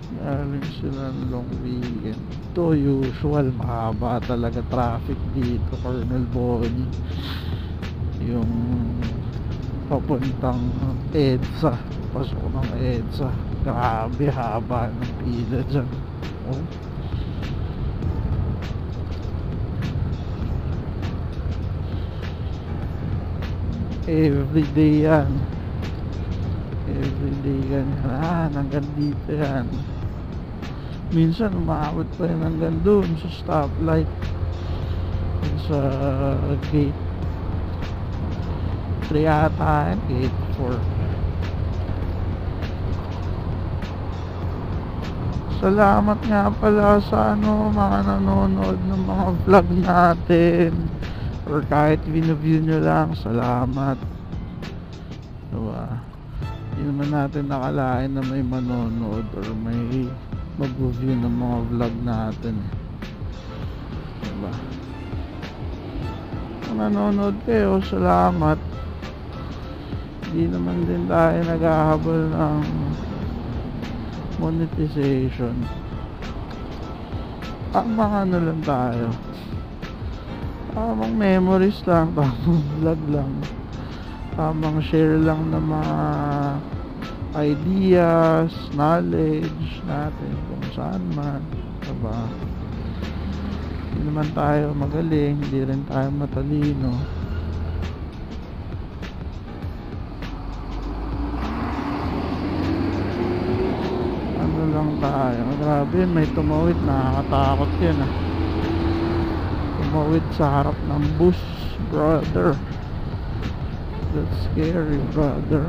Galing sila ng long weekend. Ito usual, mahaba talaga traffic dito, Colonel Bonnie. Yung papuntang EDSA, pasok ng EDSA, grabe haba ng pila dyan. Oh, everyday yan, everyday yan. Hanggang dito yan. Minsan umaabot pa yan hanggang doon sa stoplight, sa gate 3 ata, gate 4. Salamat nga pala sa mga nanonood ng mga vlog natin, or kahit view nyo lang, salamat. Diba? Hindi naman natin nakalain na may manonood or may mag-review ng mga vlog natin. Diba? Kung nanonood kayo, salamat. Hindi naman din tayo naghahabol ng monetization. Mga lang tayo, tamang memories lang, tamang vlog lang, tamang share lang ng mga ideas, knowledge natin kung saan man. Diba? Hindi naman tayo magaling, hindi rin tayo matalino. Ano lang tayo. Grabe, may tumawid, nakakatakot yun ah. Tumawid sa harap ng bus, brother. That's scary, brother.